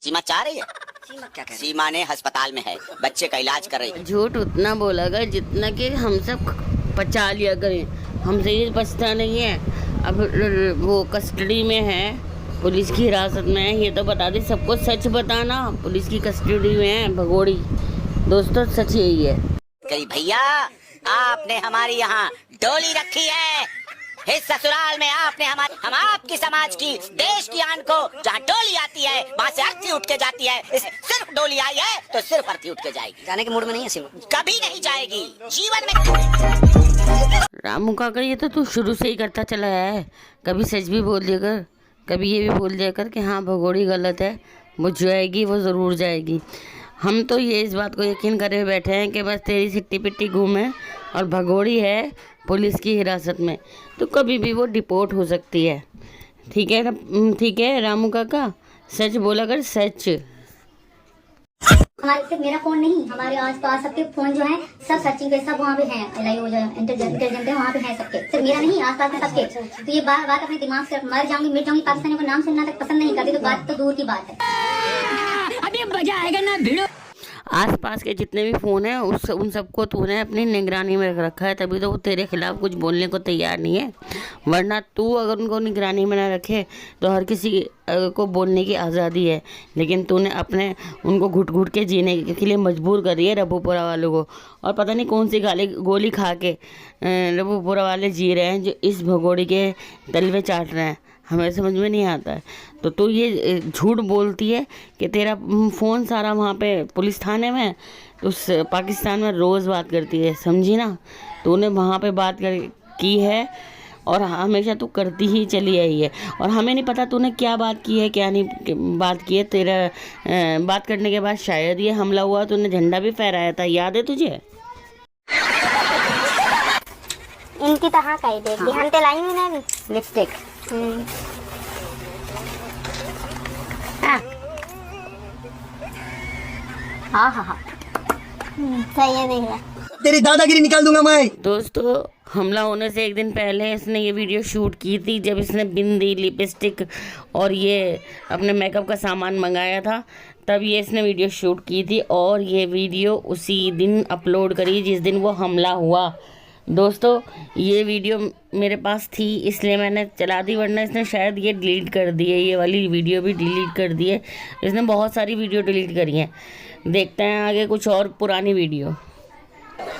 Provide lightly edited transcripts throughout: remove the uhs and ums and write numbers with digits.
सीमा चाह रही है। सीमा क्या कह रही है? सीमा ने अस्पताल में है, बच्चे का इलाज कर रही है। झूठ उतना बोला कर जितना कि हम सब पचा लिया करें, हमसे ये बचता नहीं है। अब वो कस्टडी में है, पुलिस की हिरासत में है, ये तो बता दे सबको, सच बताना। पुलिस की कस्टडी में है भगोड़ी। दोस्तों सच यही है। कही भैया आपने हमारी यहाँ डोली रखी है, इस ससुराल में आपने हम आपकी समाज की, देश की आन को जहाँ डोली आती है वहाँ से अर्थी उठ के जाती है। सिर्फ डोली आई है तो सिर्फ अर्थी उठ के जाएगी। जाने के मूड में नहीं है सिर्फ, कभी नहीं जाएगी जीवन में। रामू काका ये तो तू शुरू से ही करता चला है। कभी सच भी बोल दिया कर, कभी ये भी बोल दिया कर कि हाँ भगोड़ी गलत है, वो जाएगी, वो ज़रूर जाएगी। हम तो ये इस बात को यकीन करे बैठे हैं कि बस तेरी सिट्टी पिट्टी घूमे और भगोड़ी है पुलिस की हिरासत में, तो कभी भी वो डिपोर्ट हो सकती है। ठीक है ना? ठीक है रामू काका, सच बोला कर, सच। हमारे सिर्फ मेरा फोन नहीं, हमारे आसपास सबके फोन जो हैं सब सर्चिंग पे सब वहाँ पे हैं, LI वो जो इंटेलिजेंट है वहाँ पे हैं सबके, सिर्फ मेरा नहीं आसपास में सबके। तो ये बात अपने दिमाग से, मर जाऊंगी मिट जाऊंगी, पाकिस्तानियों का नाम सुनना तक पसंद नहीं करती, तो बात तो दूर की बात है। अभी मजा आएगा ना भिड़ो। आसपास के जितने भी फ़ोन हैं उन सबको तूने अपनी निगरानी में रखा है, तभी तो वो तेरे खिलाफ कुछ बोलने को तैयार नहीं है। वरना तू अगर उनको निगरानी में ना रखे तो हर किसी को बोलने की आज़ादी है, लेकिन तूने अपने उनको घुट घुट के जीने के लिए मजबूर कर रही है रबूपुरा वालों को। और पता नहीं कौन सी गोली खा के रबूपुरा वाले जी रहे हैं, जो इस भगोड़ी के तलवे चाट रहे हैं, हमें समझ में नहीं आता है। तो तू ये झूठ बोलती है कि तेरा फ़ोन सारा वहाँ पे पुलिस थाने में, तो उस पाकिस्तान में रोज़ बात करती है, समझी ना? तूने वहाँ पे बात की है और हमेशा तू करती ही चली आई है, और हमें नहीं पता तूने क्या बात की है क्या नहीं बात की है। तेरा बात करने के बाद शायद ये हमला हुआ, तूने झंडा भी फहराया था, याद है तुझे? इनकी तरह का ही देख ध्यान ते लाई हुई ना लिपस्टिक। हाँ हाँ हाँ सही है, देख रहा तेरी दादागिरी निकाल दूंगा मैं। दोस्तों हमला होने से एक दिन पहले इसने ये वीडियो शूट की थी, जब इसने बिंदी, लिपस्टिक और ये अपने मेकअप का सामान मंगाया था, तब ये इसने वीडियो शूट की थी और ये वीडियो उसी दिन अपलोड करी जिस दिन वो हमला हुआ। दोस्तों ये वीडियो मेरे पास थी इसलिए मैंने चला दी, वरना इसने शायद ये डिलीट कर दी है, ये वाली वीडियो भी डिलीट कर दी है। इसने बहुत सारी वीडियो डिलीट करी हैं। देखते हैं आगे कुछ और पुरानी वीडियो।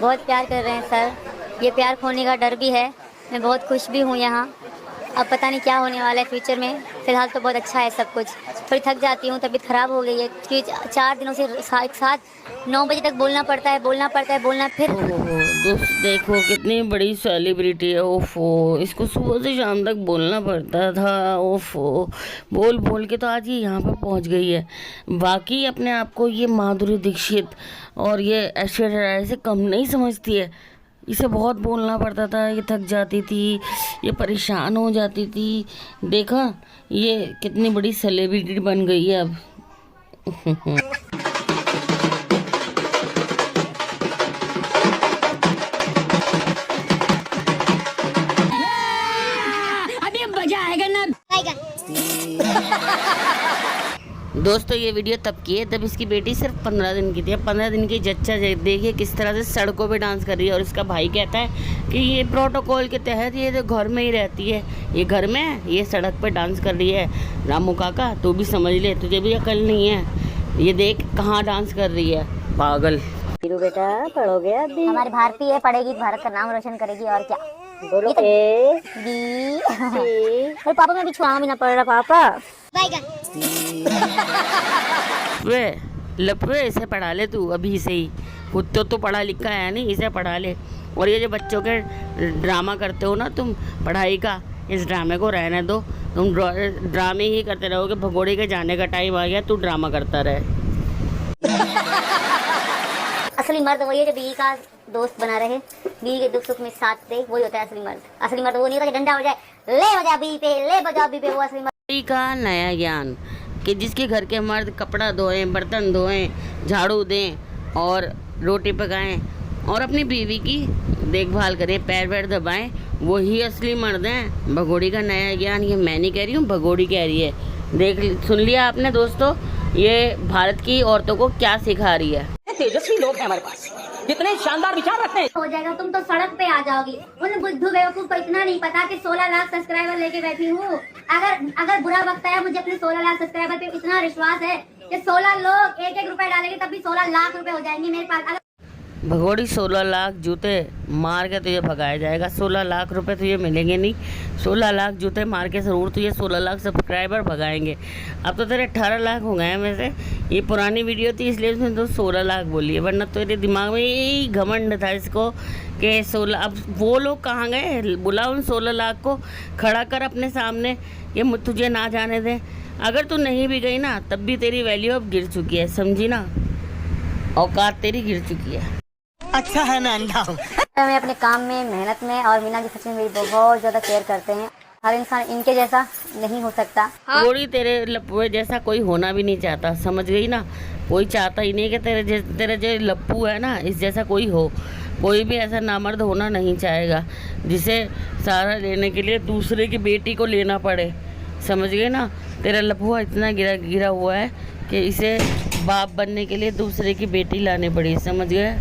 बहुत प्यार कर रहे हैं सर, ये प्यार खोने का डर भी है, मैं बहुत खुश भी हूँ यहाँ। अब पता नहीं क्या होने वाला है फ्यूचर में, फ़िलहाल तो बहुत अच्छा है सब कुछ। थोड़ी थक जाती हूँ, तबीयत ख़राब हो गई है क्योंकि 4 दिनों से एक साथ 9 बजे तक बोलना पड़ता है फिर। दोस्त देखो कितनी बड़ी सेलिब्रिटी है, ओफो, इसको सुबह से शाम तक बोलना पड़ता था, ओफो, बोल बोल के तो आज ये यहाँ पर पहुँच गई है। बाकी अपने आप को ये माधुरी दीक्षित और ये ऐश्वर्या राय से कम नहीं समझती है। इसे बहुत बोलना पड़ता था, ये थक जाती थी, ये परेशान हो जाती थी। देखा ये कितनी बड़ी सेलिब्रिटी बन गई है अब। अभी मजा आएगा ना। दोस्तों ये वीडियो तब की है जब इसकी बेटी सिर्फ 15 दिन की थी। अब 15 दिन की जच्चा देखिए किस तरह से सड़कों पे डांस कर रही है, और इसका भाई कहता है कि ये प्रोटोकॉल के तहत ये तो घर में ही रहती है, ये घर में है, ये सड़क पे डांस कर रही है। रामू काका तू भी समझ ले, तुझे भी अकल नहीं है, ये देख कहाँ डांस कर रही है, पागल। बेटा पढ़ोगे अभी? हमारी भारतीय है, पढ़ेगी भारत का नाम रोशन करेगी और क्या। बोलो और पापा मैं भी छुआ भी ना पढ़ रहा पापा। वे लपवे इसे पढ़ा ले तू अभी से ही, खुद तो पढ़ा लिखा है नहीं, इसे पढ़ा ले। और ये जो बच्चों के ड्रामा करते हो ना तुम पढ़ाई का, इस ड्रामे को रहने दो, तुम ड्रामे ही करते रहोगे। भगोड़े के जाने का टाइम आ गया, तू ड्रामा करता रहे। असली मर्द वही है जो बीवी का दोस्त बना रहे, बीवी के दुख सुख में साथ दे, वही होता है असली मर्द। असली मर्द वो नहीं होता कि डंडा हो जाए, ले बजा बीवी पे, ले बजा बीवी पे, वो असली मर्द। का नया ज्ञान कि जिसके घर के मर्द कपड़ा धोएं, बर्तन धोएं, झाड़ू दें और रोटी पकाएं और अपनी बीवी की देखभाल करें, पैर पैर दबाएं, वही असली मर्द हैं। भगोड़ी का नया ज्ञान, ये मैं नहीं कह रही हूँ, भगोड़ी कह रही है। सुन लिया आपने दोस्तों, ये भारत की औरतों को क्या सिखा रही है। तेजस्वी लोग हैं हमारे पास, कितने शानदार विचार रखते हैं। हो जाएगा, तुम तो सड़क पे आ जाओगी। उन बुद्धू बेवकूफ को इतना नहीं पता कि 16 लाख सब्सक्राइबर लेके बैठी हूँ। अगर बुरा वक्त आया, मुझे अपने 16 लाख सब्सक्राइबर पे इतना विश्वास है कि 16 लोग 1-1 रुपए डालेंगे तब भी 16 लाख रुपए हो जाएंगे मेरे पास। भगोड़ी 16 लाख जूते मार के तुझे भगाया जाएगा। 16 लाख रुपए तुझे मिलेंगे नहीं, 16 लाख जूते मार के जरूर तुझे 16 लाख सब्सक्राइबर भगाएंगे। अब तो तेरे 18 लाख हो गए हैं। में से ये पुरानी वीडियो थी इसलिए उसने तो 16 लाख बोली है, वरना तेरे दिमाग में यही घमंड था इसको कि 16। अब वो लोग कहाँ गए? बुला उन 16 लाख को, खड़ा कर अपने सामने, ये तुझे ना जाने दे। अगर तू नहीं भी गई ना तब भी तेरी वैल्यू अब गिर चुकी है, समझी ना, औकात तेरी गिर चुकी है। अच्छा है मैं अंधा हूँ। मैं अपने काम में, मेहनत में, और मीना जी सच में मेरी बहुत ज्यादा केयर करते हैं। हर इंसान इनके जैसा नहीं हो सकता। थोड़ी तेरे लप्पू जैसा कोई होना भी नहीं चाहता, समझ गई ना। कोई चाहता ही नहीं कि तेरे जो लप्पू है ना इस जैसा कोई हो। कोई भी ऐसा नामर्द होना नहीं चाहेगा जिसे सहारा लेने के लिए दूसरे की बेटी को लेना पड़े, समझ गए ना। तेरा लप्पू इतना गिरा हुआ है कि इसे बाप बनने के लिए दूसरे की बेटी लानी पड़ी, समझ गए।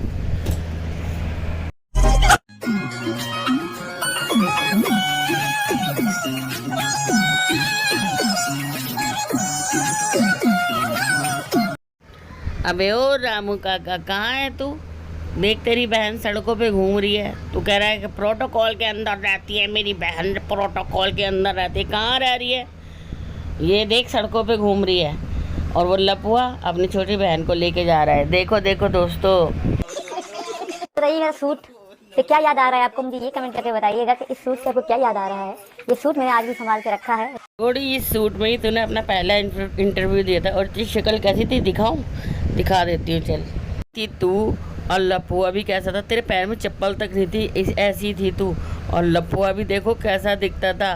अबे ओ रामू काका, कहाँ है तू? देख तेरी बहन सड़कों पे घूम रही है। तू कह रहा है कि प्रोटोकॉल के अंदर रहती है मेरी बहन, प्रोटोकॉल के अंदर रहती है। कहाँ रह रही है? ये देख सड़कों पे घूम रही है और वो लपुआ अपनी छोटी बहन को लेके जा रहा है। देखो देखो दोस्तों। रही सूट से क्या याद आ रहा है आपको? मुझे ये कमेंट करके बताइएगा कि इस सूट से आपको क्या याद आ रहा है। ये सूट मैंने आज भी संभाल के रखा है। थोड़ी इस सूट में ही तूने अपना पहला इंटरव्यू दिया था और तेरी शक्ल कैसी थी दिखाऊं? दिखा देती हूँ चल। तू और लपुआ भी कैसा था? तेरे पैर में चप्पल तक नहीं थी, ऐसी थी तू। और लपुआ भी देखो कैसा दिखता था।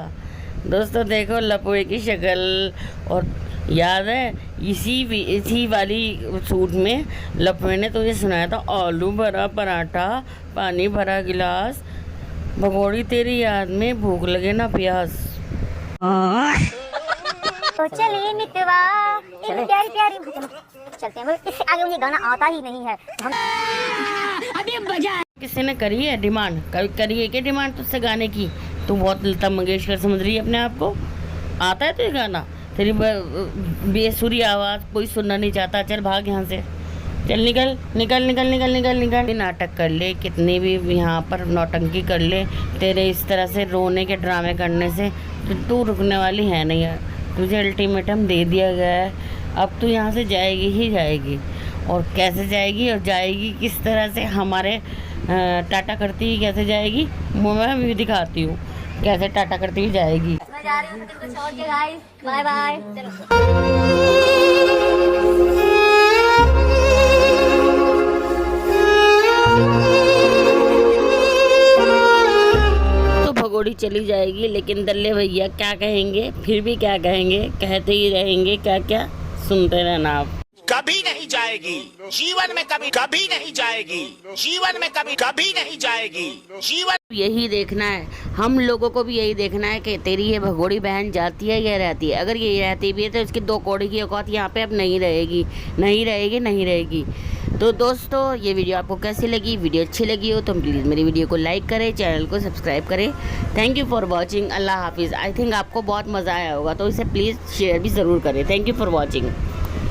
दोस्तों देखो लपुए की शक्ल। और याद है इसी वाली सूट में लपुए ने तुझे सुनाया था आलू भरा पराठा, पानी भरा गिलास। भगोड़ी तेरी याद में भूख लगे ना प्यास। तो चलिए मितवा, एक प्यारी प्यारी चलते हैं। इससे आगे मुझे गाना आता ही नहीं है। किसी ने करी है डिमांड? कभी करी है क्या डिमांड तुझसे गाने की? तू बहुत लता मंगेशकर समझ रही है अपने आप को। आता है तुझे गाना? तेरी बेसुरी आवाज़ कोई सुनना नहीं चाहता। चल भाग यहाँ से, चल निकल निकल निकल निकल निकल निकल। नाटक कर ले, कितनी भी यहाँ पर नौटंकी कर ले, तेरे इस तरह से रोने के ड्रामे करने से तू रुकने वाली है नहीं है। तुझे अल्टीमेटम दे दिया गया है, अब तू यहाँ से जाएगी ही जाएगी। और कैसे जाएगी और जाएगी किस तरह से, हमारे टाटा करती हुई कैसे जाएगी मैं भी दिखाती हूँ कैसे टाटा करती हुई जाएगी। मैं जा रही हूँ तुमको छोड़ के गाइस, बाय बाय। तो भगोड़ी चली जाएगी, लेकिन दल्ले भैया क्या कहेंगे? फिर भी क्या कहेंगे? कहते ही रहेंगे क्या क्या, सुनते रहना आप। कभी नहीं जाएगी जीवन में, कभी नहीं जाएगी जीवन में, कभी नहीं जाएगी जीवन। यही देखना है हम लोगों को भी, यही देखना है कि तेरी ये भगोड़ी बहन जाती है या रहती है। अगर ये रहती भी है तो इसकी 2 कौड़ी की औकात यहाँ पे अब नहीं रहेगी, नहीं रहेगी, नहीं रहेगी। तो दोस्तों ये वीडियो आपको कैसी लगी? वीडियो अच्छी लगी हो तो प्लीज़ मेरी वीडियो को लाइक करें, चैनल को सब्सक्राइब करें। Thank you for watching. Allah हाफिज़। आई थिंक आपको बहुत मज़ा आया होगा तो इसे प्लीज़ शेयर भी ज़रूर करें। Thank you for watching.